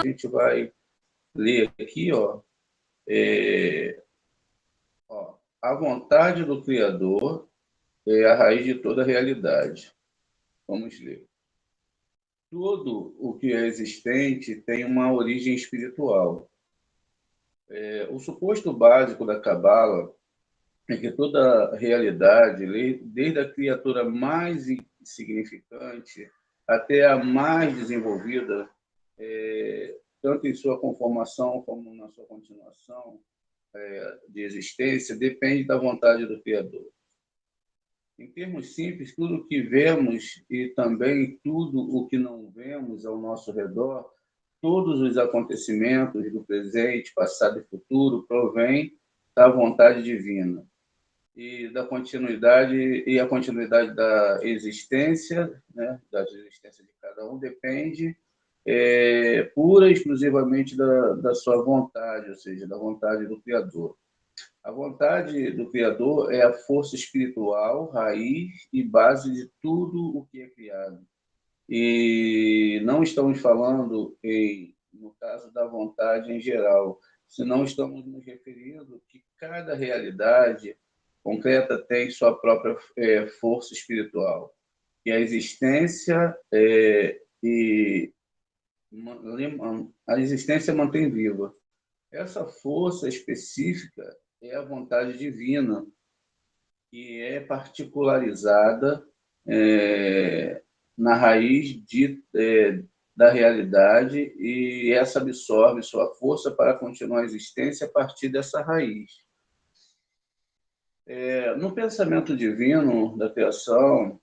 A gente vai ler aqui, a vontade do Criador é a raiz de toda a realidade. Vamos ler. Tudo o que é existente tem uma origem espiritual. O suposto básico da Cabala é que toda a realidade, desde a criatura mais insignificante até a mais desenvolvida, tanto em sua conformação como na sua continuação de existência, depende da vontade do Criador. Em termos simples, tudo o que vemos e também tudo o que não vemos ao nosso redor, todos os acontecimentos do presente, passado e futuro, provém da vontade divina e da continuidade a continuidade da existência, né, da existência de cada um depende pura e exclusivamente da sua vontade, ou seja, da vontade do Criador. A vontade do Criador é a força espiritual, raiz e base de tudo o que é criado. E não estamos falando, no caso da vontade em geral, senão estamos nos referindo que cada realidade concreta tem sua própria força espiritual. E a existência a existência mantém viva. Essa força específica é a vontade divina, que é particularizada na raiz da realidade, e essa absorve sua força para continuar a existência a partir dessa raiz. No pensamento divino da criação,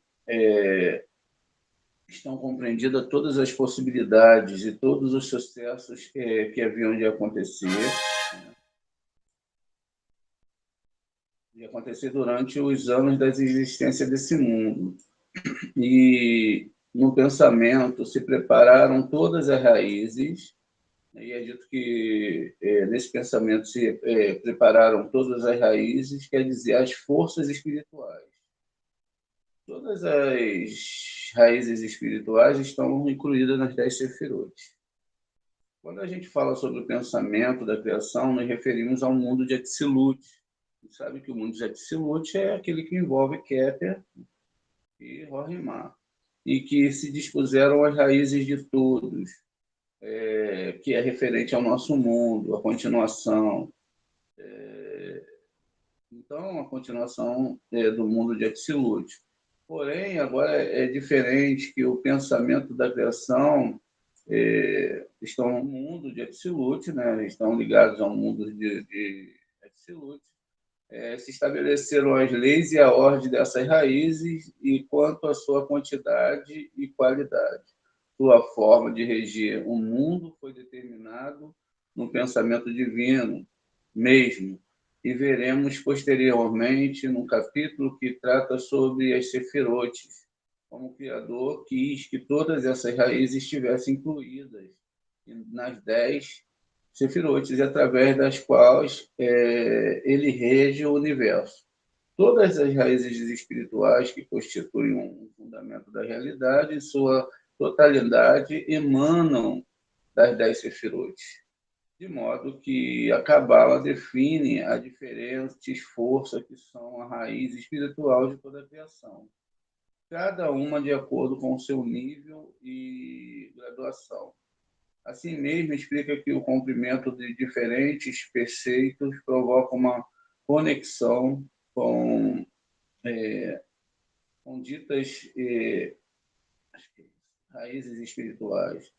estão compreendidas todas as possibilidades e todos os sucessos que haviam de acontecer durante os anos da existência desse mundo. E no pensamento se prepararam todas as raízes, e é dito que nesse pensamento se prepararam todas as raízes, quer dizer, as forças espirituais. Todas as raízes espirituais estão incluídas nas 10 Sefirot. Quando a gente fala sobre o pensamento da criação, nos referimos ao mundo de Atzilut. Você sabe que o mundo de Atzilut é aquele que envolve Keter e Rohimá, e que se dispuseram as raízes de todos, que é referente ao nosso mundo, a continuação. Então, a continuação do mundo de Atzilut. Porém, agora é diferente, que o pensamento da criação estão no mundo de Atzilut, né? Estão ligados ao mundo de Atzilut. Se estabeleceram as leis e a ordem dessas raízes, e quanto à sua quantidade e qualidade. Sua forma de regir o mundo foi determinado no pensamento divino mesmo, e veremos posteriormente no capítulo que trata sobre as sefirotes, como o Criador quis que todas essas raízes estivessem incluídas nas 10 sefirotes, através das quais ele rege o universo. Todas as raízes espirituais que constituem um fundamento da realidade, em sua totalidade, emanam das 10 sefirotes, de modo que a Cabala define as diferentes forças que são a raiz espiritual de toda a criação, cada uma de acordo com o seu nível e graduação. Assim mesmo, explica que o cumprimento de diferentes preceitos provoca uma conexão com ditas raízes espirituais.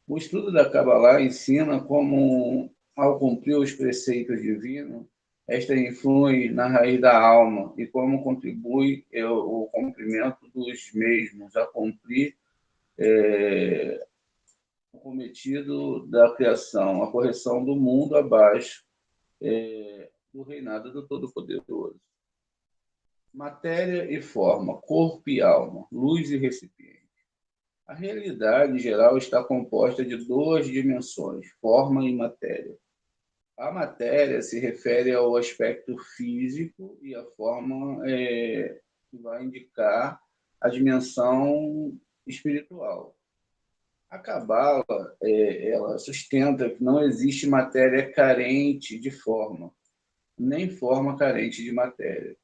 O estudo da Kabbalah ensina como, ao cumprir os preceitos divinos, esta influi na raiz da alma, e como contribui o cumprimento dos mesmos a cumprir o cometido da criação, a correção do mundo abaixo do reinado do Todo-Poderoso. Matéria e forma, corpo e alma, luz e recipiente. A realidade geral está composta de duas dimensões, forma e matéria. A matéria se refere ao aspecto físico, e a forma vai indicar a dimensão espiritual. A Cabala, ela sustenta que não existe matéria carente de forma, nem forma carente de matéria.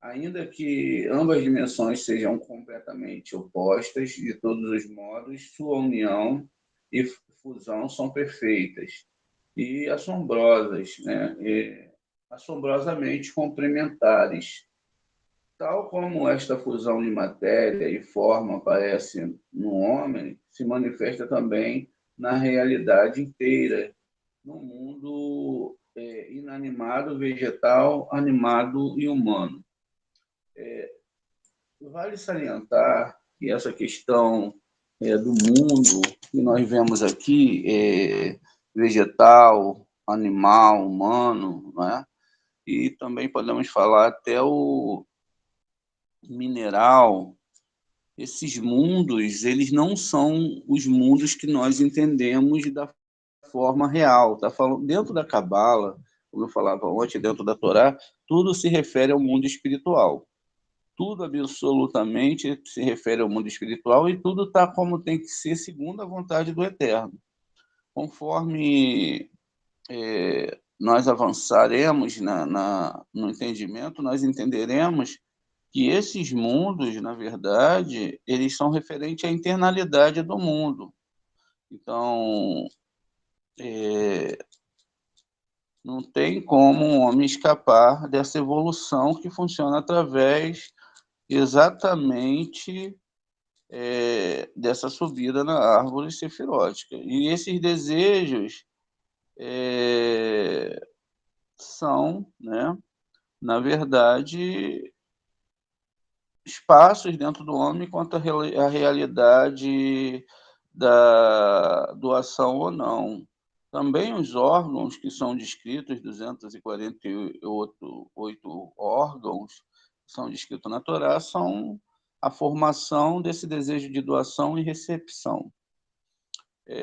Ainda que ambas dimensões sejam completamente opostas, de todos os modos, sua união e fusão são perfeitas e assombrosas, né? E assombrosamente complementares. Tal como esta fusão de matéria e forma aparece no homem, se manifesta também na realidade inteira, no mundo inanimado, vegetal, animado e humano. Vale salientar que essa questão do mundo que nós vemos aqui, vegetal, animal, humano, né? E também podemos falar até o mineral, esses mundos, eles não são os mundos que nós entendemos da forma real. Tá falando dentro da Cabala, como eu falava ontem, dentro da Torá, tudo se refere ao mundo espiritual. Tudo absolutamente se refere ao mundo espiritual e tudo está como tem que ser segundo a vontade do Eterno. Conforme nós avançaremos no entendimento, nós entenderemos que esses mundos, na verdade, eles são referentes à internalidade do mundo. Então, não tem como um homem escapar dessa evolução que funciona através exatamente dessa subida na árvore sefirótica. E esses desejos são, né, na verdade, espaços dentro do homem quanto à realidade da doação ou não. Também os órgãos que são descritos, 248 órgãos que são descritos na Torá, são a formação desse desejo de doação e recepção.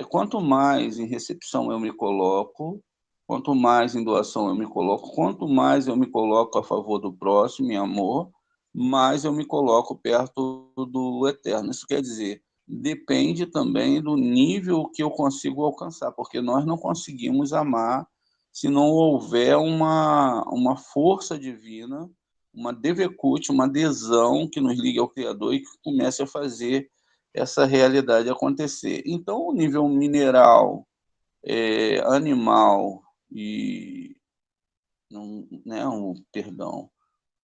Quanto mais em recepção eu me coloco, quanto mais em doação eu me coloco, quanto mais eu me coloco a favor do próximo em amor, mais eu me coloco perto do Eterno. Isso quer dizer, depende também do nível que eu consigo alcançar, porque nós não conseguimos amar se não houver uma força divina, uma devekut, uma adesão que nos ligue ao Criador e que comece a fazer essa realidade acontecer. Então, o nível mineral, animal e, né,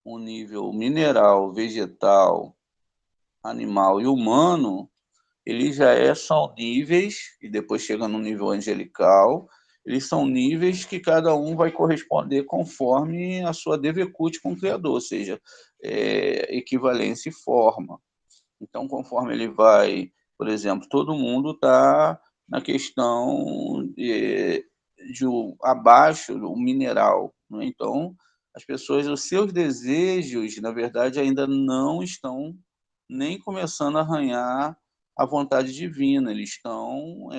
o nível mineral, vegetal, animal e humano, ele são níveis, e depois chega no nível angelical, eles são níveis que cada um vai corresponder conforme a sua devekut com o Criador, ou seja, equivalência e forma. Então, conforme ele vai, por exemplo, todo mundo está na questão abaixo do mineral, né? Então, as pessoas, os seus desejos, na verdade, ainda não estão nem começando a arranhar a vontade divina, eles estão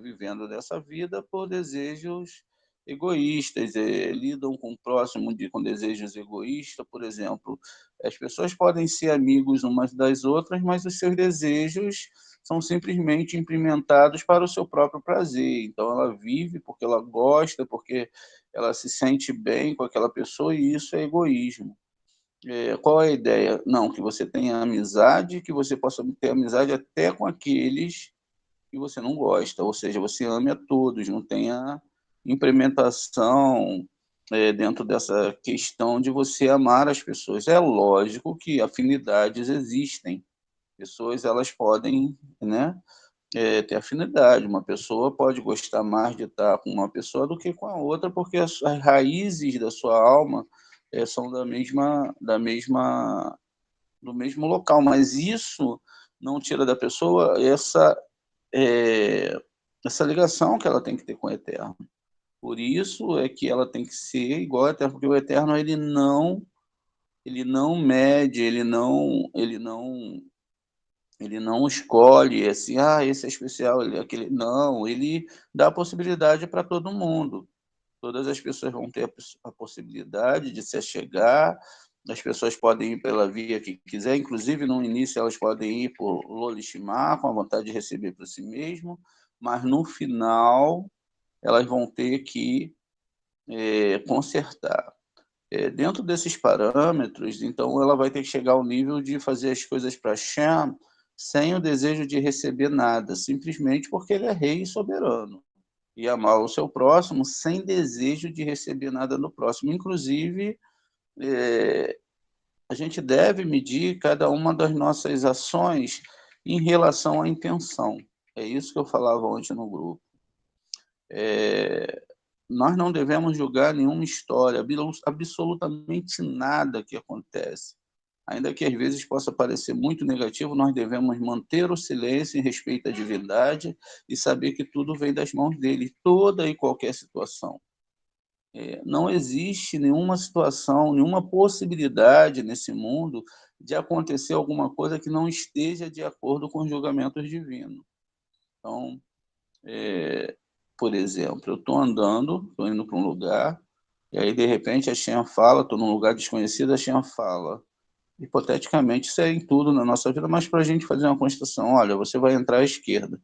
vivendo dessa vida por desejos egoístas, lidam com o próximo com desejos egoístas, por exemplo. As pessoas podem ser amigos umas das outras, mas os seus desejos são simplesmente implementados para o seu próprio prazer. Então, ela vive porque ela gosta, porque ela se sente bem com aquela pessoa, e isso é egoísmo. Qual é a ideia? Não, que você tenha amizade, que você possa ter amizade até com aqueles que você não gosta, ou seja, você ame a todos, não tenha implementação dentro dessa questão de você amar as pessoas. É lógico que afinidades existem, pessoas elas podem, né, ter afinidade, uma pessoa pode gostar mais de estar com uma pessoa do que com a outra, porque as raízes da sua alma são do mesmo local, mas isso não tira da pessoa essa ligação que ela tem que ter com o Eterno. Por isso é que ela tem que ser igual ao Eterno, porque o Eterno ele não mede, ele não escolhe assim, esse é especial, aquele não, ele dá a possibilidade para todo mundo. Todas as pessoas vão ter a possibilidade de se achegar, as pessoas podem ir pela via que quiser, inclusive no início elas podem ir por Lolishima, com a vontade de receber para si mesmo, mas no final elas vão ter que consertar. Dentro desses parâmetros, então ela vai ter que chegar ao nível de fazer as coisas para Shem sem o desejo de receber nada, simplesmente porque ele é rei e soberano. E amar o seu próximo sem desejo de receber nada do próximo. Inclusive, a gente deve medir cada uma das nossas ações em relação à intenção. É isso que eu falava ontem no grupo. Nós não devemos julgar nenhuma história, absolutamente nada que acontece. Ainda que às vezes possa parecer muito negativo, nós devemos manter o silêncio em respeito à divindade e saber que tudo vem das mãos dele, toda e qualquer situação. Não existe nenhuma situação, nenhuma possibilidade nesse mundo de acontecer alguma coisa que não esteja de acordo com os julgamentos divinos. Então, por exemplo, eu estou andando, estou indo para um lugar, e aí, de repente, a Shem fala, estou num lugar desconhecido, a Shem fala. Hipoteticamente, isso é em tudo na nossa vida, mas para a gente fazer uma constatação, olha, você vai entrar à esquerda.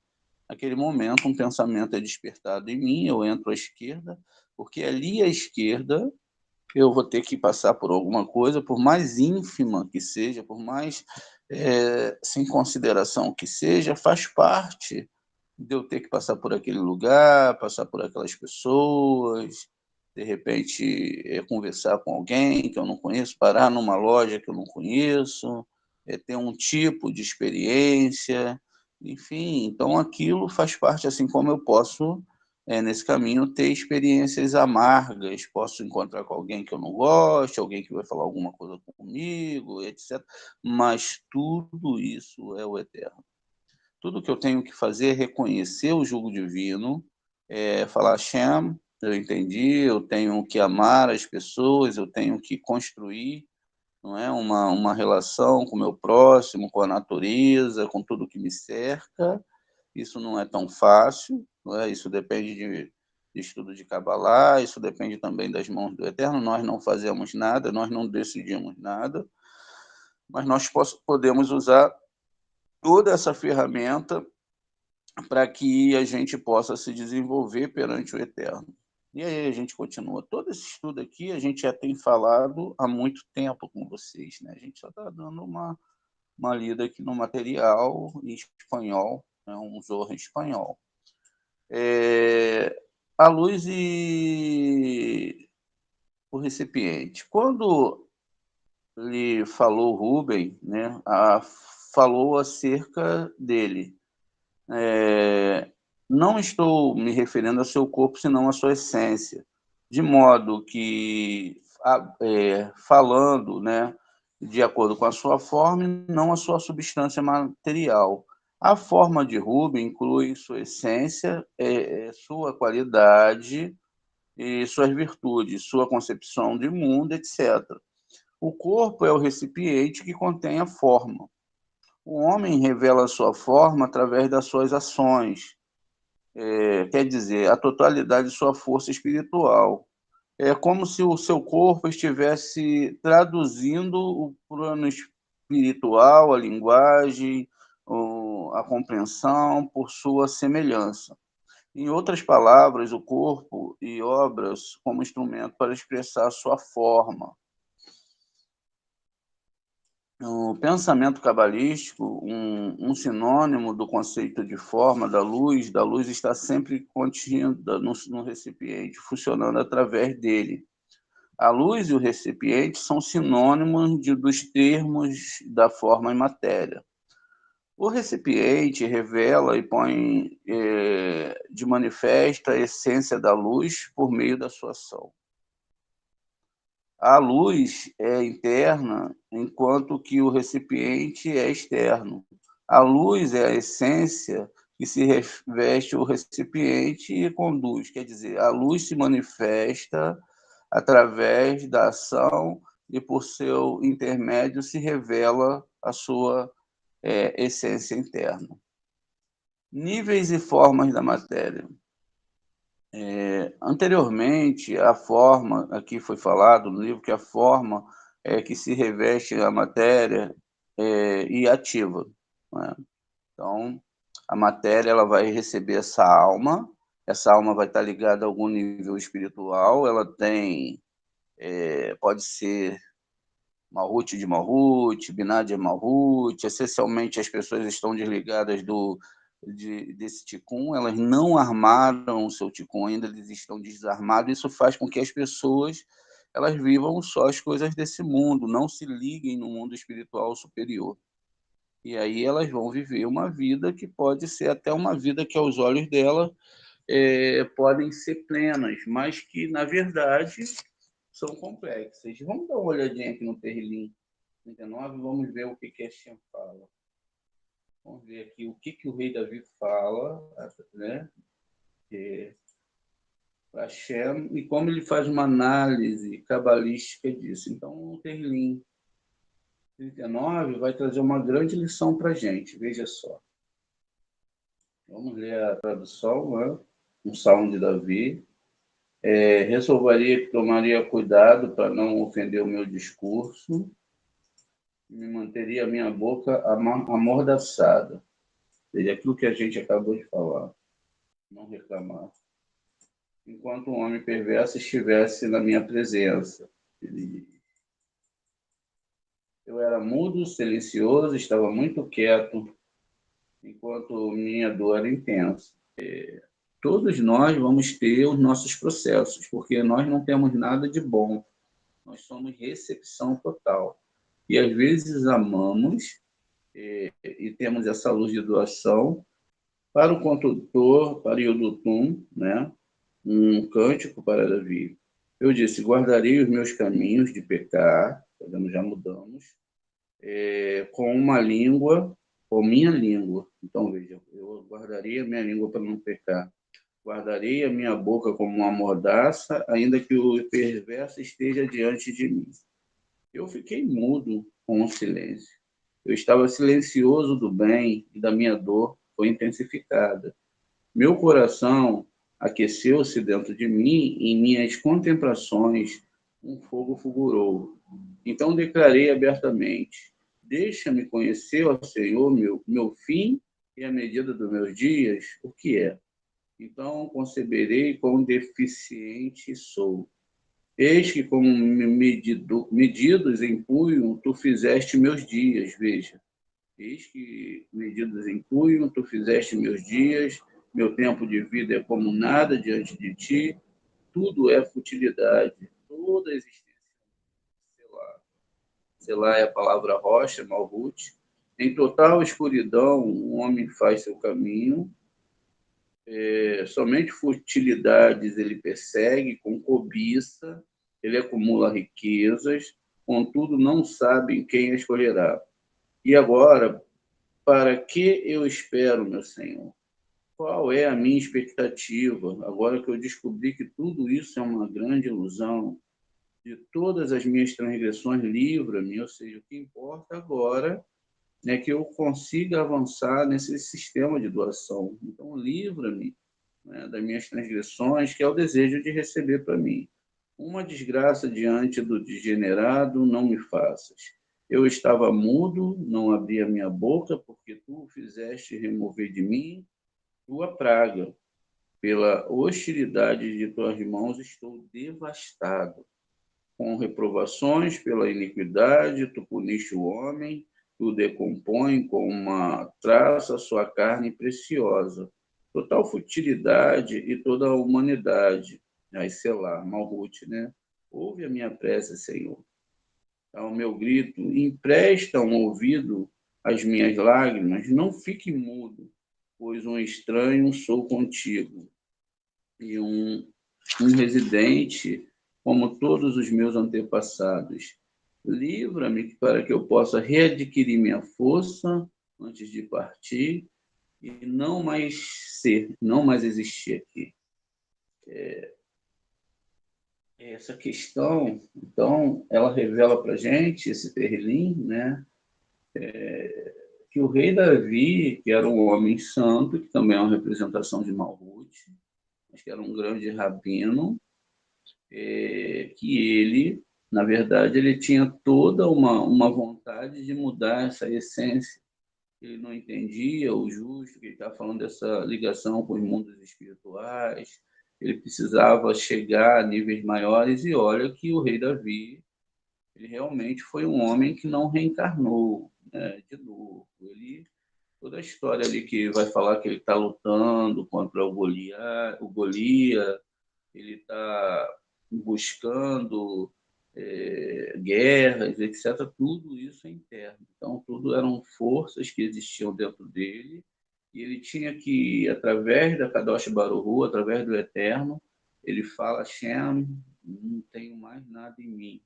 Naquele momento, um pensamento é despertado em mim, eu entro à esquerda, porque ali à esquerda eu vou ter que passar por alguma coisa, por mais ínfima que seja, por mais sem consideração que seja, faz parte de eu ter que passar por aquele lugar, passar por aquelas pessoas, de repente conversar com alguém que eu não conheço, parar numa loja que eu não conheço, ter um tipo de experiência, enfim, então aquilo faz parte, assim como eu posso, nesse caminho, ter experiências amargas, posso encontrar com alguém que eu não gosto, alguém que vai falar alguma coisa comigo, etc. Mas tudo isso é o eterno. Tudo que eu tenho que fazer é reconhecer o jugo divino, falar, Shem, eu entendi, eu tenho que amar as pessoas, eu tenho que construir, não é, uma relação com o meu próximo, com a natureza, com tudo que me cerca. Isso não é tão fácil, não é? Isso depende de estudo de Kabbalah, isso depende também das mãos do Eterno. Nós não fazemos nada, nós não decidimos nada, mas nós podemos usar toda essa ferramenta para que a gente possa se desenvolver perante o Eterno. E aí a gente continua. Todo esse estudo aqui a gente já tem falado há muito tempo com vocês, né? A gente só está dando uma lida aqui no material em espanhol, né? Um Zohar em espanhol. A luz e o recipiente. Quando lhe falou Rubem, né, falou acerca dele. Não estou me referindo ao seu corpo, senão à sua essência, de modo que, falando, né, de acordo com a sua forma e não a sua substância material. A forma de Rubem inclui sua essência, sua qualidade e suas virtudes, sua concepção de mundo, etc. O corpo é o recipiente que contém a forma. O homem revela a sua forma através das suas ações, quer dizer, a totalidade de sua força espiritual. É como se o seu corpo estivesse traduzindo o plano espiritual, a linguagem, a compreensão por sua semelhança. Em outras palavras, o corpo e obras como instrumento para expressar sua forma. No pensamento cabalístico, um sinônimo do conceito de forma da luz está sempre contida no recipiente, funcionando através dele. A luz e o recipiente são sinônimos dos termos da forma e matéria. O recipiente revela e põe de manifesto a essência da luz por meio da sua ação. A luz é interna, enquanto que o recipiente é externo. A luz é a essência que se reveste o recipiente e conduz. Quer dizer, a luz se manifesta através da ação e, por seu intermédio, se revela a sua essência interna. Níveis e formas da matéria. Anteriormente, a forma, aqui foi falado no livro que a forma que se reveste a matéria e ativa, né? Então, a matéria ela vai receber essa alma vai estar ligada a algum nível espiritual, ela tem, pode ser Malhut de Malhut, Binah de Malhut, essencialmente as pessoas estão desligadas desse Tikkun, elas não armaram o seu Tikkun ainda, eles estão desarmados, isso faz com que as pessoas elas vivam só as coisas desse mundo, não se liguem no mundo espiritual superior. E aí elas vão viver uma vida que pode ser até uma vida que aos olhos dela podem ser plenas, mas que na verdade são complexas. Vamos dar uma olhadinha aqui no Terrilim 39, vamos ver o que a Shem fala. Vamos ver aqui o que o rei Davi fala, né? Para Shem, e como ele faz uma análise cabalística disso. Então, o Terrilim 39 vai trazer uma grande lição para a gente, veja só. Vamos ler a tradução, né? Um salmo de Davi. Resolveria que tomaria cuidado para não ofender o meu discurso, me manteria a minha boca amordaçada. Ou seja, aquilo que a gente acabou de falar, não reclamar. Enquanto um homem perverso estivesse na minha presença. Eu era mudo, silencioso, estava muito quieto, enquanto minha dor era intensa. Todos nós vamos ter os nossos processos, porque nós não temos nada de bom. Nós somos recepção total. E às vezes amamos e temos essa luz de doação para o condutor, para Yodutum, né? Um cântico para Davi. Eu disse, guardarei os meus caminhos de pecar, já mudamos, com uma língua, com minha língua. Então, veja, eu guardarei a minha língua para não pecar. Guardarei a minha boca como uma mordaça, ainda que o perverso esteja diante de mim. Eu fiquei mudo com o silêncio. Eu estava silencioso do bem e da minha dor foi intensificada. Meu coração aqueceu-se dentro de mim e em minhas contemplações um fogo fulgurou. Então declarei abertamente: deixa-me conhecer, ó Senhor, meu fim e a medida dos meus dias, o que é. Então conceberei quão deficiente sou. Eis que, como medidos em punho, tu fizeste meus dias, veja. Eis que, medidos em punho, tu fizeste meus dias, meu tempo de vida é como nada diante de ti, tudo é futilidade, toda a existência. Selá é a palavra rocha, Malhut. Em total escuridão, um homem faz seu caminho, somente futilidades ele persegue, com cobiça, ele acumula riquezas, contudo não sabe quem a escolherá. E agora, para que eu espero, meu Senhor? Qual é a minha expectativa, agora que eu descobri que tudo isso é uma grande ilusão? De todas as minhas transgressões, livra-me, ou seja, o que importa agora é que eu consiga avançar nesse sistema de doação. Então, livra-me, né, das minhas transgressões, que é o desejo de receber para mim. Uma desgraça diante do degenerado não me faças. Eu estava mudo, não abria minha boca, porque tu fizeste remover de mim tua praga. Pela hostilidade de tuas mãos estou devastado. Com reprovações pela iniquidade, tu puniste o homem, tu decompõe com uma traça sua carne preciosa. Total futilidade e toda a humanidade. Aí, sei lá, Malhut, né? Ouve a minha prece, Senhor. Ao meu grito, empresta um ouvido às minhas lágrimas, não fique mudo, pois um estranho sou contigo. E um residente, como todos os meus antepassados. Livra-me para que eu possa readquirir minha força antes de partir e não mais ser, não mais existir aqui. Essa questão, então, ela revela para a gente, esse Terrilim, né, que o rei Davi, que era um homem santo, que também é uma representação de Malhut, mas que era um grande rabino, que ele Na verdade, ele tinha toda uma vontade de mudar essa essência. Ele não entendia o justo, que ele estava falando dessa ligação com os mundos espirituais. Ele precisava chegar a níveis maiores, e olha que o rei Davi, ele realmente foi um homem que não reencarnou, né, de novo. Toda a história ali que vai falar que ele está lutando contra o Golias, ele está buscando guerras, etc. Tudo isso é interno. Então, tudo eram forças que existiam dentro dele, e ele tinha que, através da Kadosh Baruch, através do Eterno, ele fala: Hashem, não tenho mais nada em mim,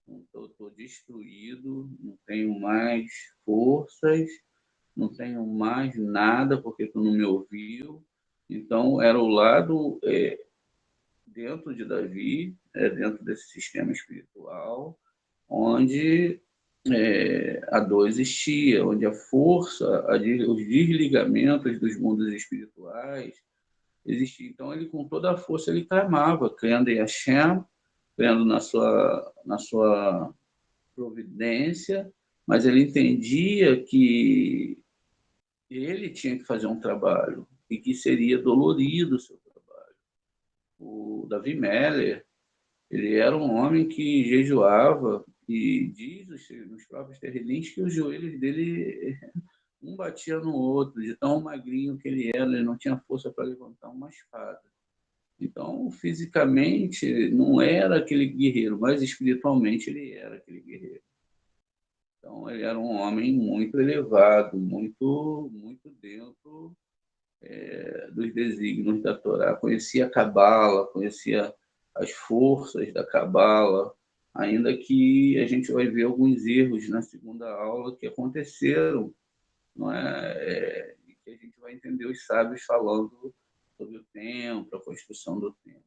estou destruído, não tenho mais forças, não tenho mais nada porque tu não me ouviu. Então, era o lado dentro de Davi, dentro desse sistema espiritual, onde a dor existia, onde a força, os desligamentos dos mundos espirituais existiam. Então, ele, com toda a força, ele clamava, crendo em Hashem, crendo na sua providência, mas ele entendia que ele tinha que fazer um trabalho e que seria dolorido o seu trabalho. O Davi Meller, ele era um homem que jejuava, e diz nos próprios terrilins que os joelhos dele um batia no outro, de tão magrinho que ele era, ele não tinha força para levantar uma espada. Então, fisicamente, não era aquele guerreiro, mas espiritualmente ele era aquele guerreiro. Então, ele era um homem muito elevado, muito dentro dos desígnios da Torá. Conhecia a Cabala, conhecia as forças da Cabala, ainda que a gente vai ver alguns erros na segunda aula que aconteceram, não é? E que a gente vai entender os sábios falando sobre o templo, a construção do templo.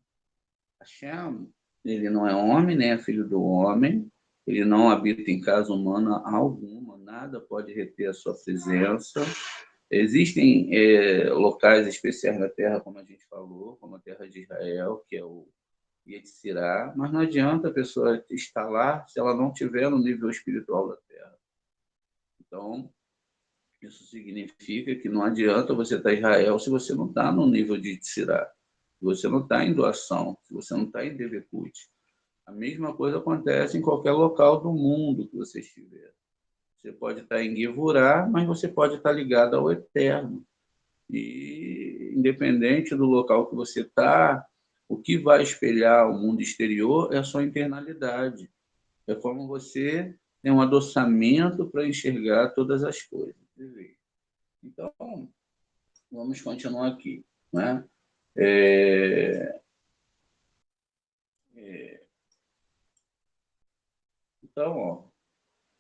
Hashem, ele não é homem, nem é filho do homem, ele não habita em casa humana alguma, nada pode reter a sua presença. Existem locais especiais na Terra, como a gente falou, como a Terra de Israel, que é o Yetzirá, mas não adianta a pessoa estar lá se ela não estiver no nível espiritual da Terra. Então, isso significa que não adianta você estar em Israel se você não está no nível de Yetzirá, se você não está em doação, se você não está em Devekut. A mesma coisa acontece em qualquer local do mundo que você estiver. Você pode estar em Gevurá, mas você pode estar ligado ao Eterno. E, independente do local que você está, o que vai espelhar o mundo exterior é a sua internalidade. É como você tem um adoçamento para enxergar todas as coisas. Então, vamos continuar aqui. Né? Então,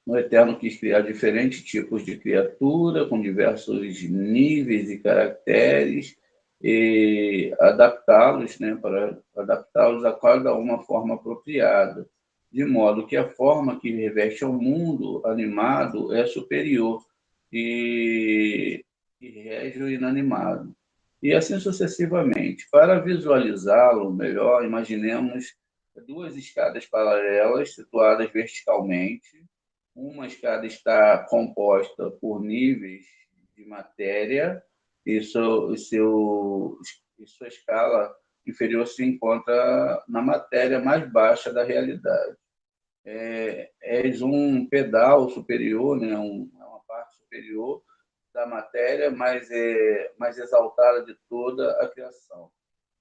o Eterno quis criar diferentes tipos de criatura, com diversos níveis e caracteres, e adaptá-los, né, para adaptá-los a cada uma forma apropriada, de modo que a forma que reveste ao mundo animado é superior e rege o inanimado. E assim sucessivamente. Para visualizá-lo melhor, imaginemos duas escadas paralelas situadas verticalmente. Uma escada está composta por níveis de matéria e sua escala inferior se encontra na matéria mais baixa da realidade. És um pedal superior, né? Uma parte superior da matéria mais exaltada de toda a criação.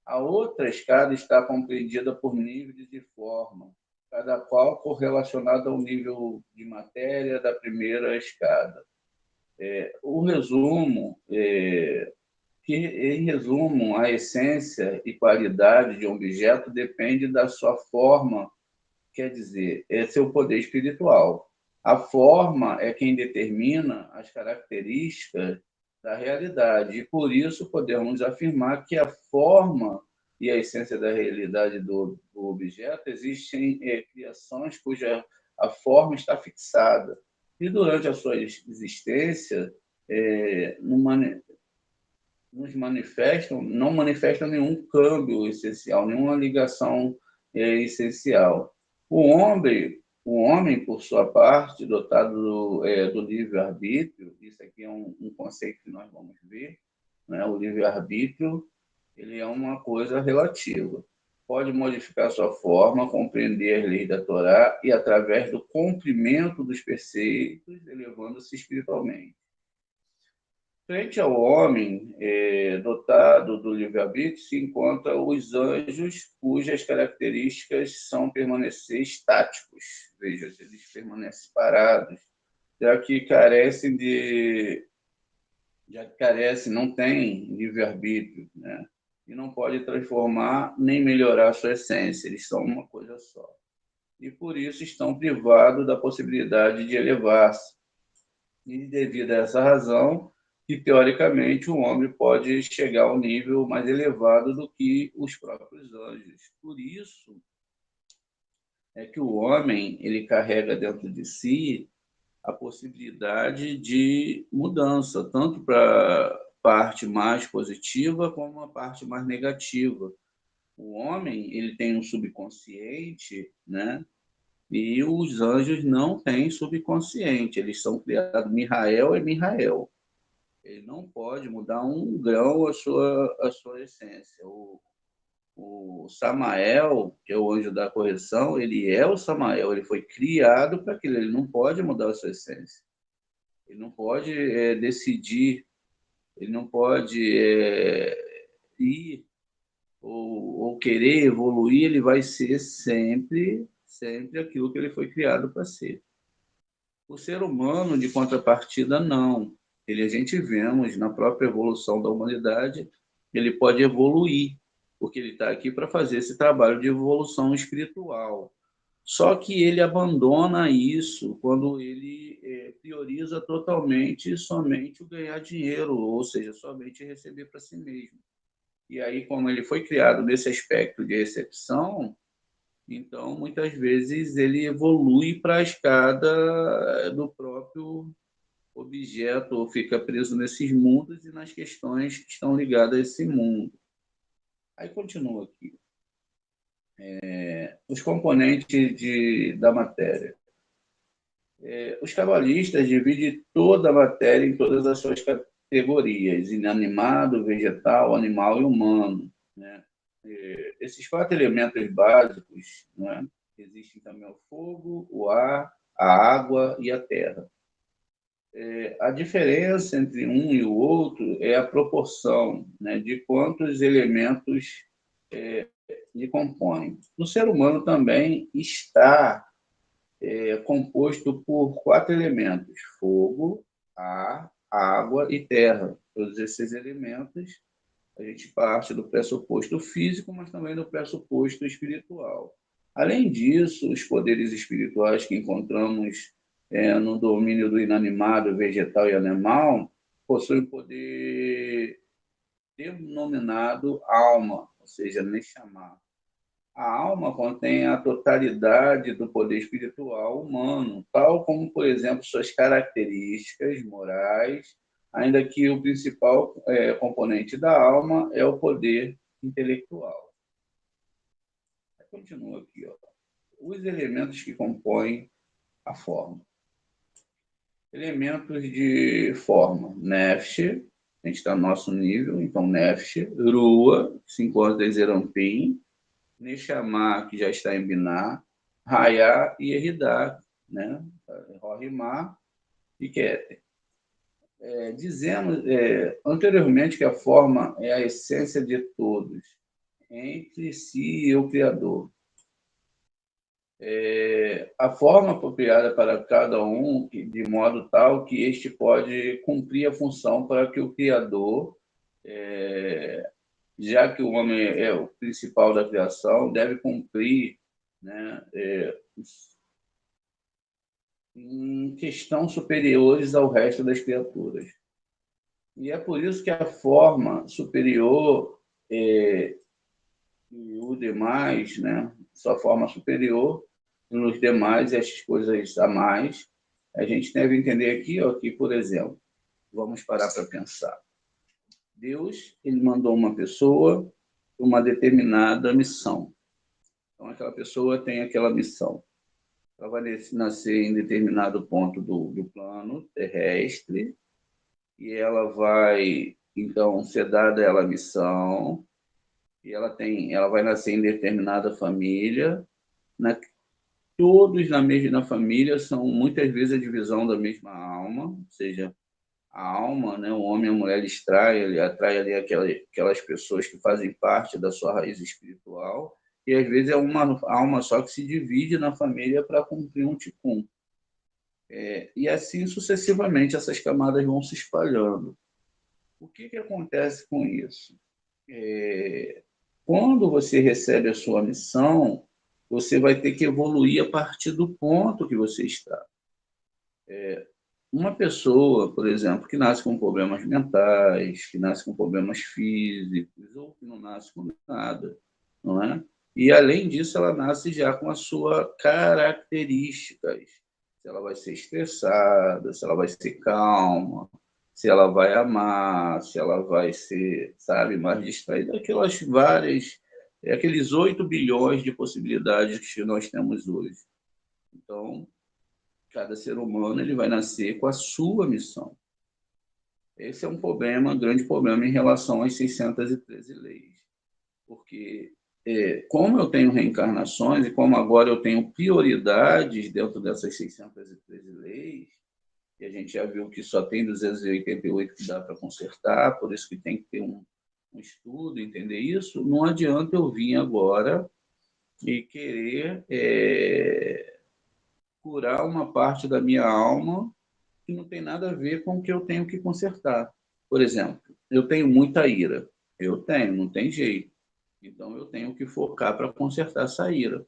A outra escada está compreendida por níveis de forma, cada qual correlacionado ao nível de matéria da primeira escada. O resumo, em resumo, a essência e qualidade de um objeto depende da sua forma, quer dizer, é seu poder espiritual. A forma é quem determina as características da realidade, e por isso podemos afirmar que a forma e a essência da realidade do objeto existem criações cuja a forma está fixada, e durante a sua existência não manifestam nenhum câmbio essencial, nenhuma ligação essencial. O homem, por sua parte, dotado do livre-arbítrio, isso aqui é um conceito que nós vamos ver, né? O livre-arbítrio, ele é uma coisa relativa. Pode modificar sua forma, compreender as leis da Torá e, através do cumprimento dos preceitos, elevando-se espiritualmente. Frente ao homem dotado do livre-arbítrio se encontram os anjos, cujas características são permanecer estáticos. Veja, eles permanecem parados, já que não têm livre-arbítrio, né? E não pode transformar nem melhorar a sua essência, eles são uma coisa só. E por isso estão privados da possibilidade de elevar-se. E devido a essa razão, que teoricamente o homem pode chegar ao nível mais elevado do que os próprios anjos. Por isso é que o homem ele carrega dentro de si a possibilidade de mudança, tanto para a parte mais positiva como a parte mais negativa. O homem ele tem um subconsciente, né? E os anjos não têm subconsciente, eles são criados. Mihael é Mihael. Ele não pode mudar um grão a sua essência. O Samael, que é o anjo da correção, ele é o Samael, ele foi criado para aquilo, ele não pode mudar a sua essência. Ele não pode decidir, ele não pode ir ou querer evoluir, ele vai ser sempre aquilo que ele foi criado para ser. O ser humano, de contrapartida, não. A gente vemos na própria evolução da humanidade, ele pode evoluir, porque ele está aqui para fazer esse trabalho de evolução espiritual. Só que ele abandona isso quando ele prioriza totalmente somente o ganhar dinheiro, ou seja, somente receber para si mesmo. E aí, como ele foi criado nesse aspecto de recepção, então, muitas vezes, ele evolui para a escada do próprio objeto, ou fica preso nesses mundos e nas questões que estão ligadas a esse mundo. Aí continua aqui. Os componentes da matéria. Os cabalistas dividem toda a matéria em todas as suas categorias: inanimado, vegetal, animal e humano, né? Esses 4 elementos básicos, né? Existem também o fogo, o ar, a água e a terra. A diferença entre um e o outro é a proporção, né, de quantos elementos lhe compõem. O ser humano também está composto por 4 elementos: fogo, ar, água e terra. Todos esses elementos, a gente parte do pressuposto físico, mas também do pressuposto espiritual. Além disso, os poderes espirituais que encontramos no domínio do inanimado, vegetal e animal possuem um poder denominado alma, ou seja, Neshama. A alma contém a totalidade do poder espiritual humano, tal como, por exemplo, suas características morais, ainda que o principal componente da alma é o poder intelectual. Continua aqui, ó. Os elementos que compõem a forma. Elementos de forma. Nefesh, a gente está no nosso nível, então Nefesh, Rua, que se encontra em Zerampim, Neshama, que já está em Biná, Raya e Eridá, né? Rorimá e Keter. Dizemos anteriormente que a forma é a essência de todos, entre si e o Criador. A forma apropriada para cada um, de modo tal que este pode cumprir a função para que o Criador, já que o homem é o principal da criação, deve cumprir, né, em questão superiores ao resto das criaturas. E é por isso que a forma superior e o demais, né, sua forma superior, nos demais, essas coisas a mais, a gente deve entender aqui, ó, que, por exemplo, vamos parar para pensar. Deus, ele mandou uma pessoa uma determinada missão. Então, aquela pessoa tem aquela missão. Ela vai nascer em determinado ponto do plano terrestre e ela vai, então, ser dada a ela a missão e ela vai nascer em determinada família, né? Todos na mesma família são muitas vezes a divisão da mesma alma, ou seja, a alma, né? O homem e a mulher ele atrai ali aquelas pessoas que fazem parte da sua raiz espiritual e às vezes é uma alma só que se divide na família para cumprir um tikkun. E assim sucessivamente essas camadas vão se espalhando. O que acontece com isso? Quando você recebe a sua missão, você vai ter que evoluir a partir do ponto que você está. Uma pessoa, por exemplo, que nasce com problemas mentais, que nasce com problemas físicos, ou que não nasce com nada, não é? E, além disso, ela nasce já com as suas características. Se ela vai ser estressada, se ela vai ser calma, se ela vai amar, se ela vai ser, sabe, mais distraída, aquelas várias, aqueles 8 bilhões de possibilidades que nós temos hoje. Então, cada ser humano ele vai nascer com a sua missão. Esse é um problema, um grande problema em relação às 613 leis. Porque, como eu tenho reencarnações e como agora eu tenho prioridades dentro dessas 613 leis, e a gente já viu que só tem 288 que dá para consertar, por isso que tem que ter um estudo, entender isso, não adianta eu vir agora e querer curar uma parte da minha alma que não tem nada a ver com o que eu tenho que consertar. Por exemplo, eu tenho muita ira. Eu tenho, não tem jeito. Então, eu tenho que focar para consertar essa ira.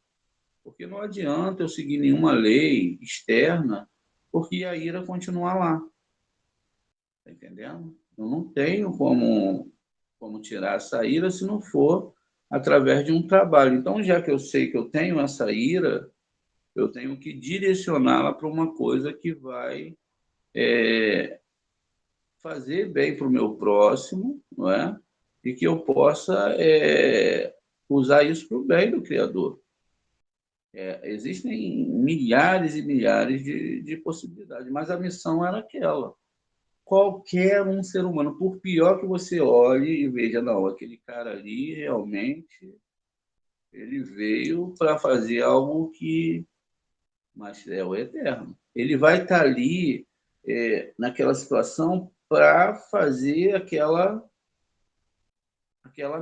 Porque não adianta eu seguir nenhuma lei externa, porque a ira continua lá. Está entendendo? Eu não tenho como tirar essa ira se não for através de um trabalho. Então, já que eu sei que eu tenho essa ira, eu tenho que direcioná-la para uma coisa que vai fazer bem para o meu próximo, não é? E que eu possa usar isso para o bem do Criador. Existem milhares e milhares de possibilidades, mas a missão era aquela. Qualquer um ser humano, por pior que você olhe e veja, não, aquele cara ali realmente ele veio para fazer algo que, mas é o eterno. Ele vai estar ali naquela situação para fazer aquela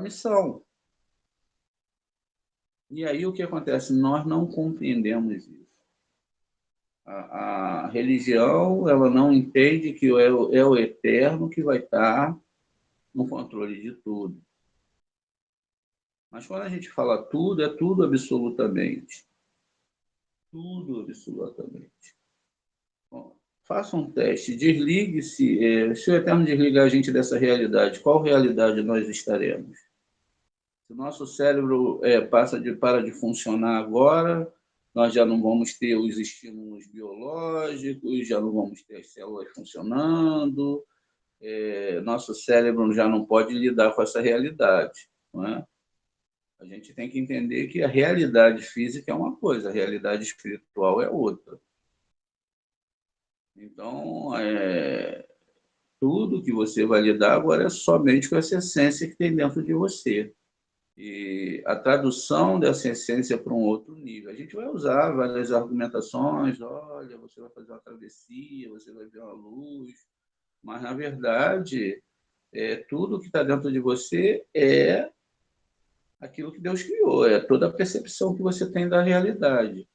missão. E aí o que acontece? Nós não compreendemos isso. A religião ela não entende que é o eterno que vai estar no controle de tudo. Mas quando a gente fala tudo, é tudo absolutamente. Tudo absolutamente. Bom, faça um teste, desligue-se. Se o Eterno desligar a gente dessa realidade, qual realidade nós estaremos? Se o nosso cérebro para de funcionar agora, nós já não vamos ter os estímulos biológicos, já não vamos ter as células funcionando, nosso cérebro já não pode lidar com essa realidade, não é? A gente tem que entender que a realidade física é uma coisa, a realidade espiritual é outra. Então, tudo que você vai lidar agora é somente com essa essência que tem dentro de você. E a tradução dessa essência para um outro nível. A gente vai usar várias argumentações, olha, você vai fazer uma travessia, você vai ver uma luz, mas, na verdade, tudo que está dentro de você é aquilo que Deus criou, é toda a percepção que você tem da realidade.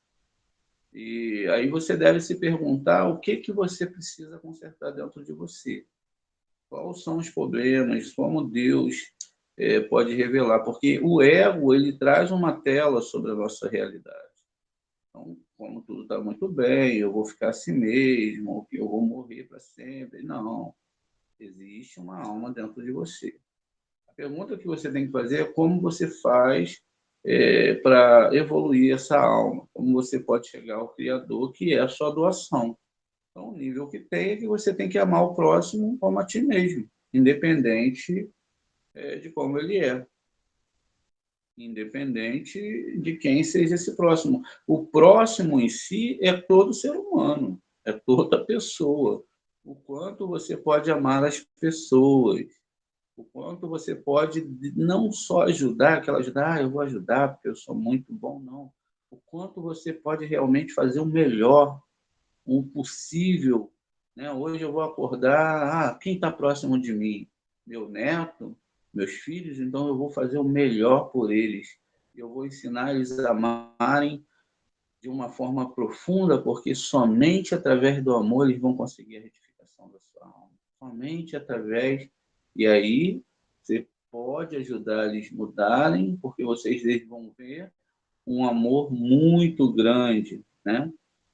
E aí você deve se perguntar o que você precisa consertar dentro de você. Quais são os problemas, como Deus pode revelar, porque o ego ele traz uma tela sobre a nossa realidade. Então, como tudo está muito bem, eu vou ficar assim mesmo, que eu vou morrer para sempre. Não, existe uma alma dentro de você. A pergunta que você tem que fazer é como você faz para evoluir essa alma, como você pode chegar ao Criador, que é a sua doação. Então, o nível que tem é que você tem que amar o próximo como a ti mesmo, independente de como ele é. independente de quem seja esse próximo. O próximo em si é todo ser humano, é toda pessoa. O quanto você pode amar as pessoas, o quanto você pode não só ajudar, aquela ajudar, eu vou ajudar porque eu sou muito bom, não. O quanto você pode realmente fazer o melhor, o possível. Né? Hoje eu vou acordar, quem está próximo de mim? Meu neto, meus filhos, então eu vou fazer o melhor por eles. Eu vou ensinar eles a amarem de uma forma profunda, porque somente através do amor eles vão conseguir a retificação da sua alma. Somente através. E aí você pode ajudar eles a mudarem, porque vocês vão ver um amor muito grande, né?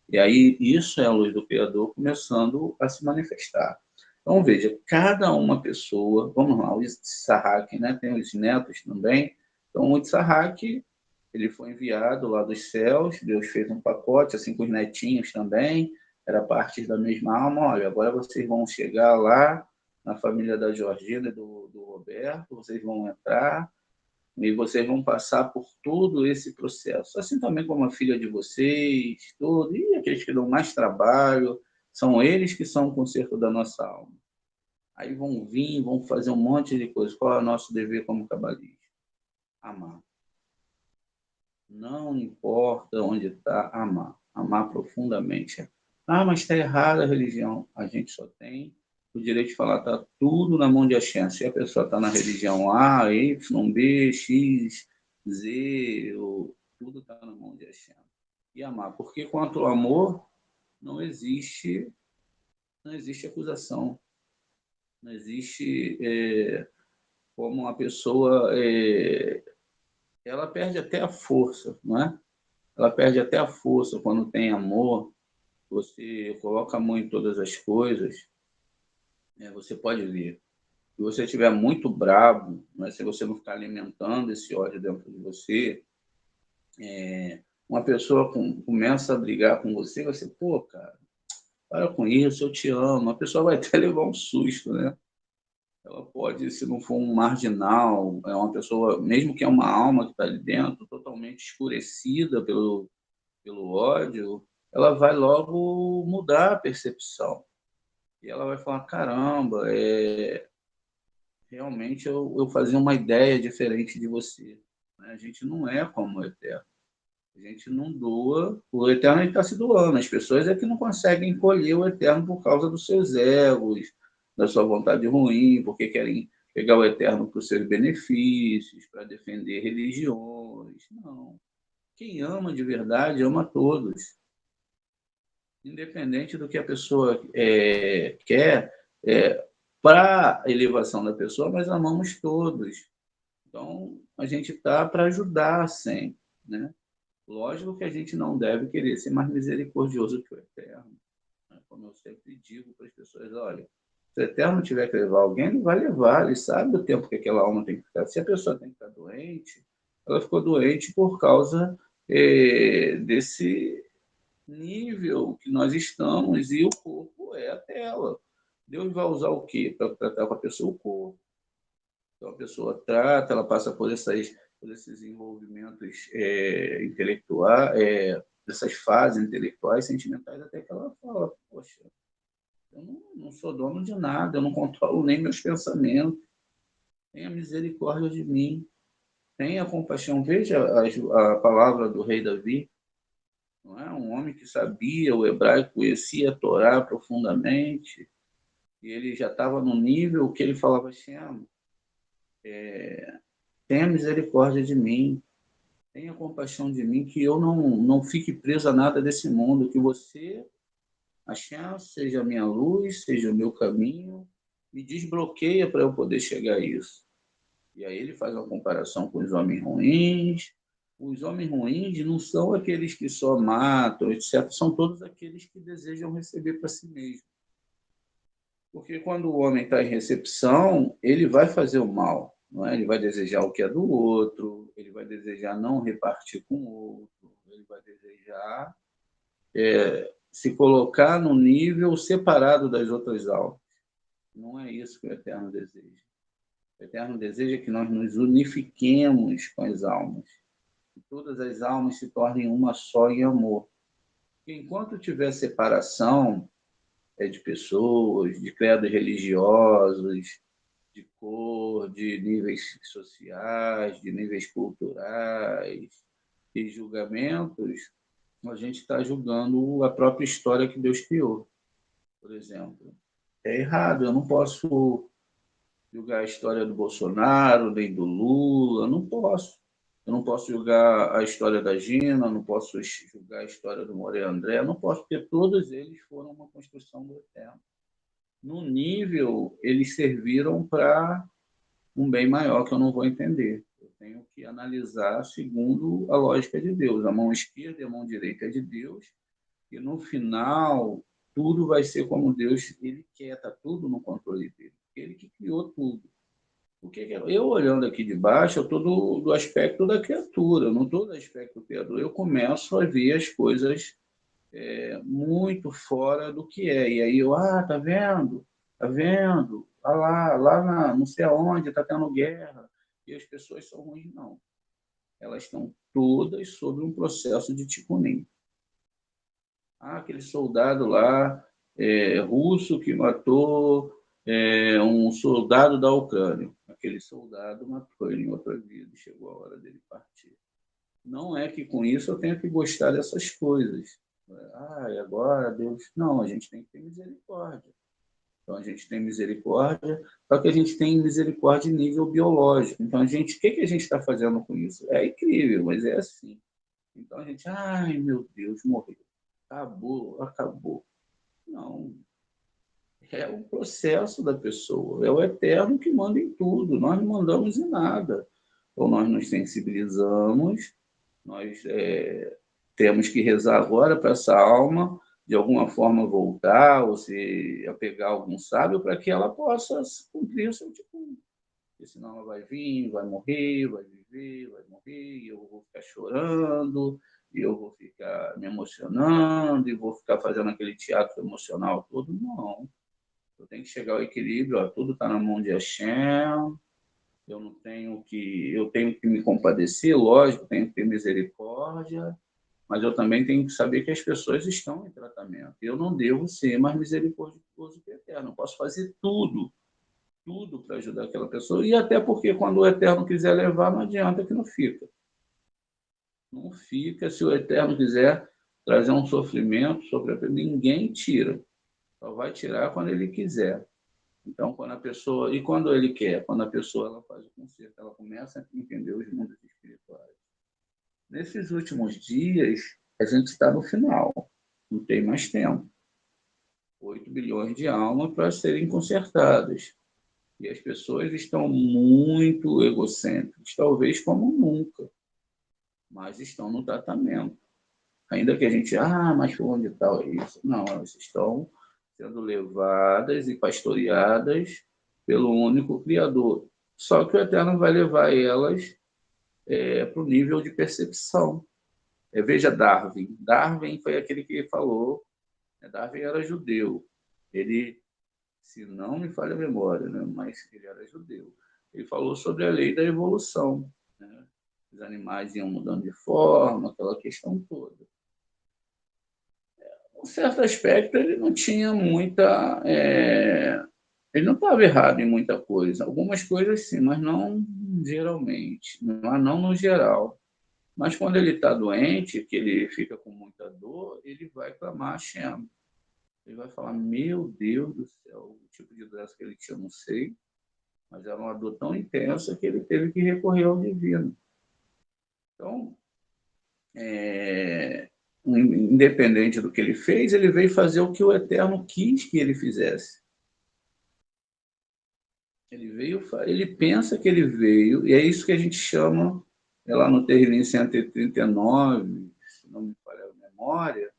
E aí isso é a luz do Criador começando a se manifestar. Então veja, cada uma pessoa, vamos lá, o Issahaque, né? Tem os netos também. Então o Issahaque, ele foi enviado lá dos céus, Deus fez um pacote, assim com os netinhos também, era parte da mesma alma. Olha, agora vocês vão chegar lá na família da Georgina e do Roberto, vocês vão entrar, e vocês vão passar por todo esse processo. Assim também como a filha de vocês, tudo, e aqueles que dão mais trabalho, são eles que são o conserto da nossa alma. Aí vão vir, vão fazer um monte de coisas. Qual é o nosso dever como cabalista? Amar. Não importa onde está, amar. Amar profundamente. Mas está errada a religião. A gente só tem o direito de falar, está tudo na mão de Hashem. Se a pessoa está na religião A, Y, B, X, Z, tudo está na mão de Hashem. E amar. Porque quanto ao amor, não existe, não existe acusação. Não existe como uma pessoa... ela perde até a força, não é? Ela perde até a força quando tem amor. Você coloca amor em todas as coisas, você pode ver. Se você estiver muito bravo, né, se você não ficar alimentando esse ódio dentro de você, uma pessoa começa a brigar com você, você, pô, cara, para com isso, eu te amo. A pessoa vai até levar um susto, né? Ela pode, se não for um marginal, é uma pessoa, mesmo que é uma alma que está ali dentro, totalmente escurecida pelo ódio, ela vai logo mudar a percepção. E ela vai falar, caramba, realmente eu fazia uma ideia diferente de você. A gente não é como o Eterno. A gente não doa, o Eterno está se doando. As pessoas é que não conseguem colher o Eterno por causa dos seus egos, da sua vontade ruim, porque querem pegar o Eterno para os seus benefícios, para defender religiões. Não. Quem ama de verdade, ama todos. Independente do que a pessoa quer, para a elevação da pessoa, nós amamos todos. Então, a gente está para ajudar sempre, né? Lógico que a gente não deve querer ser mais misericordioso que o Eterno. Né? Como eu sempre digo para as pessoas, olha, se o Eterno tiver que levar alguém, ele vai levar, ele sabe o tempo que aquela alma tem que ficar. Se a pessoa tem que ficar doente, ela ficou doente por causa desse nível que nós estamos e o corpo é a tela. Deus vai usar o quê? Para tratar com a pessoa o corpo. Então a pessoa trata, ela passa por esses envolvimentos intelectuais, essas fases intelectuais, sentimentais, até que ela fala, poxa, eu não sou dono de nada, eu não controlo nem meus pensamentos. Tenha misericórdia de mim, tenha compaixão. Veja a palavra do rei Davi, não é? Um homem que sabia o hebraico, conhecia a Torá profundamente, e ele já estava no nível que ele falava assim, tenha misericórdia de mim, tenha compaixão de mim, que eu não fique preso a nada desse mundo, que você, Hashem, seja a minha luz, seja o meu caminho, me desbloqueia para eu poder chegar a isso. E aí ele faz uma comparação com os homens ruins. Os homens ruins não são aqueles que só matam, etc. São todos aqueles que desejam receber para si mesmo. Porque quando o homem está em recepção, ele vai fazer o mal. Não é? Ele vai desejar o que é do outro, ele vai desejar não repartir com o outro, ele vai desejar se colocar no nível separado das outras almas. Não é isso que o Eterno deseja. O Eterno deseja que nós nos unifiquemos com as almas, que todas as almas se tornem uma só em amor. Porque enquanto tiver separação de pessoas, de credos religiosos, de cor, de níveis sociais, de níveis culturais e julgamentos, a gente está julgando a própria história que Deus criou. Por exemplo, é errado, eu não posso julgar a história do Bolsonaro, nem do Lula, não posso. Eu não posso julgar a história da Gina, não posso julgar a história do Moreira André, não posso, porque todos eles foram uma construção do Eterno. No nível, eles serviram para um bem maior que eu não vou entender. Eu tenho que analisar segundo a lógica de Deus. A mão esquerda e a mão direita é de Deus, e no final, tudo vai ser como Deus ele quer, está tudo no controle dele. Ele que criou tudo. Porque eu olhando aqui de baixo, eu estou do aspecto da criatura, eu não estou do aspecto do criador. Eu começo a ver as coisas muito fora do que é. E aí eu, tá vendo? Tá vendo? Não sei aonde, tá tendo guerra. E as pessoas são ruins, não. Elas estão todas sob um processo de ticunim. Aquele soldado lá, russo que matou um soldado da Ucrânia. Aquele soldado matou ele em outra vida, chegou a hora dele partir. Não é que com isso eu tenha que gostar dessas coisas. E agora Deus... Não, a gente tem que ter misericórdia. Então a gente tem misericórdia, só que a gente tem misericórdia em nível biológico. Então o que a gente está fazendo com isso? É incrível, mas é assim. Então a gente, meu Deus, morreu. Acabou. Não. É o processo da pessoa. É o Eterno que manda em tudo. Nós não mandamos em nada. Então nós nos sensibilizamos, nós temos que rezar agora para essa alma de alguma forma voltar ou se apegar a algum sábio para que ela possa cumprir o seu tipo. Porque senão ela vai vir, vai morrer, vai viver, vai morrer, e eu vou ficar chorando, e eu vou ficar me emocionando, e vou ficar fazendo aquele teatro emocional todo. Não. Eu tenho que chegar ao equilíbrio, tudo está na mão de Hashem, eu tenho que me compadecer, lógico, tenho que ter misericórdia, mas eu também tenho que saber que as pessoas estão em tratamento. Eu não devo ser mais misericordioso que o Eterno. Eu posso fazer tudo para ajudar aquela pessoa, e até porque quando o Eterno quiser levar, não adianta que não fica. Não fica, se o Eterno quiser trazer um sofrimento sobre a pessoa, ninguém tira. Só vai tirar quando ele quiser. Então, quando ele quer, quando a pessoa ela faz o conserto, ela começa a entender os mundos espirituais. Nesses últimos dias, a gente está no final, não tem mais tempo. 8 bilhões de almas para serem consertadas. E as pessoas estão muito egocêntricas, talvez como nunca, mas estão no tratamento. Ainda que a gente, mas fulano de tal é isso. Não, elas estão sendo levadas e pastoreadas pelo único Criador. Só que o Eterno vai levar elas para o nível de percepção. Veja Darwin. Darwin foi aquele que falou, Darwin era judeu. Ele, se não me falha a memória, né, mas ele era judeu. Ele falou sobre a lei da evolução. Né? Os animais iam mudando de forma, aquela questão toda. Em certo aspecto, ele não tinha muita... ele não estava errado em muita coisa. Algumas coisas sim, mas não geralmente. Não no geral. Mas quando ele está doente, que ele fica com muita dor, ele vai clamar a Hashem. Ele vai falar, meu Deus do céu, o tipo de doença que ele tinha, eu não sei, mas era uma dor tão intensa que ele teve que recorrer ao divino. Então, independente do que ele fez, ele veio fazer o que o Eterno quis que ele fizesse. Ele pensa que ele veio, e é isso que a gente chama, lá no Terrilim 139, se não me falha a memória,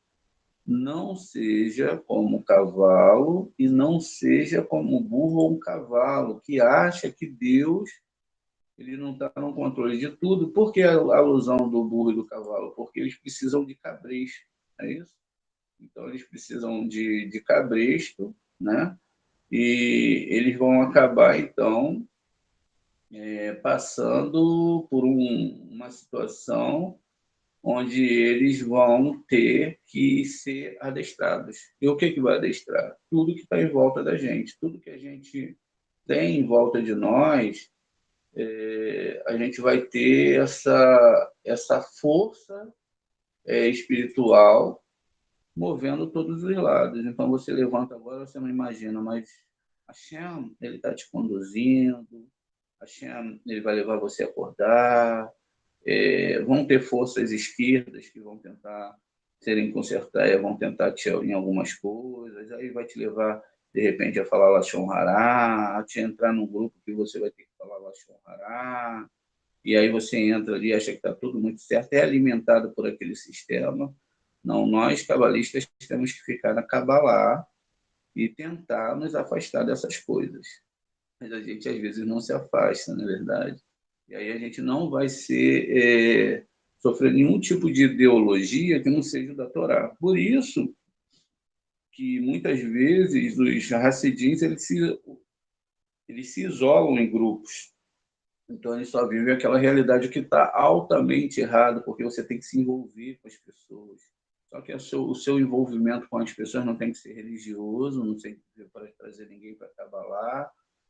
não seja como um cavalo e não seja como um burro ou um cavalo, que acha que Deus ele não está no controle de tudo. Por que a alusão do burro e do cavalo? Porque eles precisam de cabresto, é isso? Então, eles precisam de cabresto, né? E eles vão acabar, então, passando por uma situação onde eles vão ter que ser adestrados. E o que vai adestrar? Tudo que está em volta da gente, tudo que a gente tem em volta de nós, a gente vai ter essa força espiritual movendo todos os lados. Então, você levanta agora, você não imagina, mas Hashem, ele está te conduzindo, Hashem, ele vai levar você a acordar, vão ter forças esquerdas que vão tentar serem consertadas, vão tentar te em algumas coisas, aí vai te levar, de repente, a falar Lashon Hará, a te entrar num grupo que você vai ter que falar Lashon Hará, e aí você entra ali, acha que está tudo muito certo, é alimentado por aquele sistema. Não, nós, cabalistas, temos que ficar na Cabalá e tentar nos afastar dessas coisas. Mas a gente, às vezes, não se afasta, na verdade. E aí a gente não vai sofrer nenhum tipo de ideologia que não seja da Torá. Por isso que, muitas vezes, os Hassidins eles se isolam em grupos. Então, eles só vivem aquela realidade que está altamente errada, porque você tem que se envolver com as pessoas. Só que o seu envolvimento com as pessoas não tem que ser religioso, não tem que ser para trazer ninguém para Cabalá,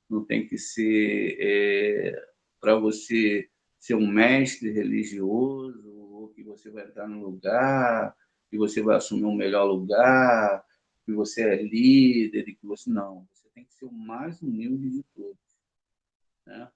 não tem que ser para você ser um mestre religioso, ou que você vai entrar num lugar, que você vai assumir um melhor lugar, que você é líder, e que você não. Você tem que ser o mais humilde de todos, né?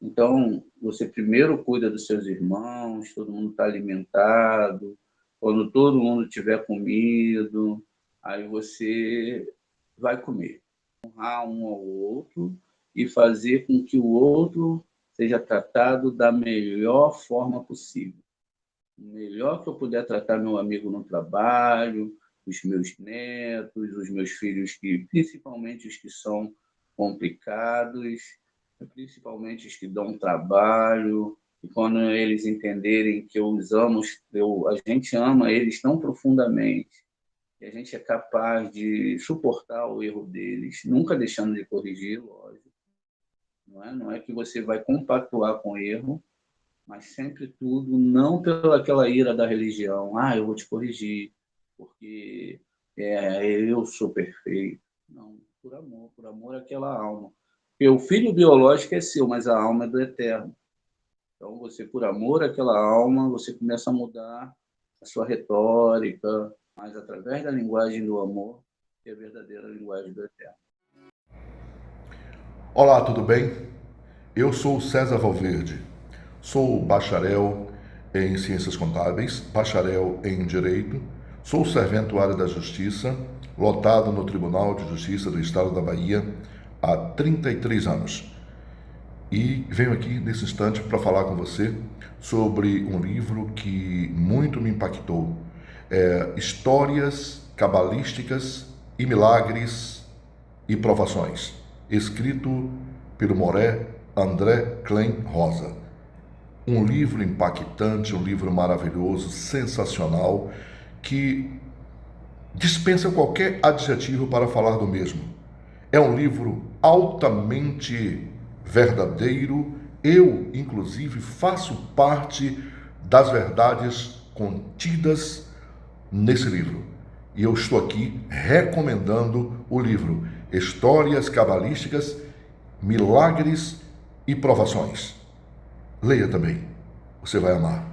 Então, você primeiro cuida dos seus irmãos, todo mundo está alimentado, quando todo mundo tiver comido, aí você vai comer. Honrar um ao outro e fazer com que o outro seja tratado da melhor forma possível. O melhor que eu puder tratar meu amigo no trabalho, os meus netos, os meus filhos, principalmente os que são complicados, principalmente os que dão trabalho, e quando eles entenderem que a gente ama eles tão profundamente, que a gente é capaz de suportar o erro deles, nunca deixando de corrigir, lógico. Não é que você vai compactuar com o erro, mas sempre tudo, não pelaquela ira da religião, eu vou te corrigir, porque eu sou perfeito. Não, por amor àquela alma. Porque o filho biológico é seu, mas a alma é do Eterno. Então, você, por amor àquela alma, você começa a mudar a sua retórica, mas através da linguagem do amor, que é a verdadeira linguagem do Eterno. Olá, tudo bem? Eu sou César Valverde. Sou bacharel em Ciências Contábeis, bacharel em Direito, sou serventuário da Justiça, lotado no Tribunal de Justiça do Estado da Bahia há 33 anos. E venho aqui nesse instante para falar com você sobre um livro que muito me impactou. Histórias cabalísticas e milagres e provações, escrito pelo Moré André Klein Rosa. Um livro impactante, um livro maravilhoso, sensacional, que dispensa qualquer adjetivo para falar do mesmo. É um livro altamente verdadeiro. Eu, inclusive, faço parte das verdades contidas nesse livro. E eu estou aqui recomendando o livro Histórias Cabalísticas, Milagres e Provações. Leia também, você vai amar.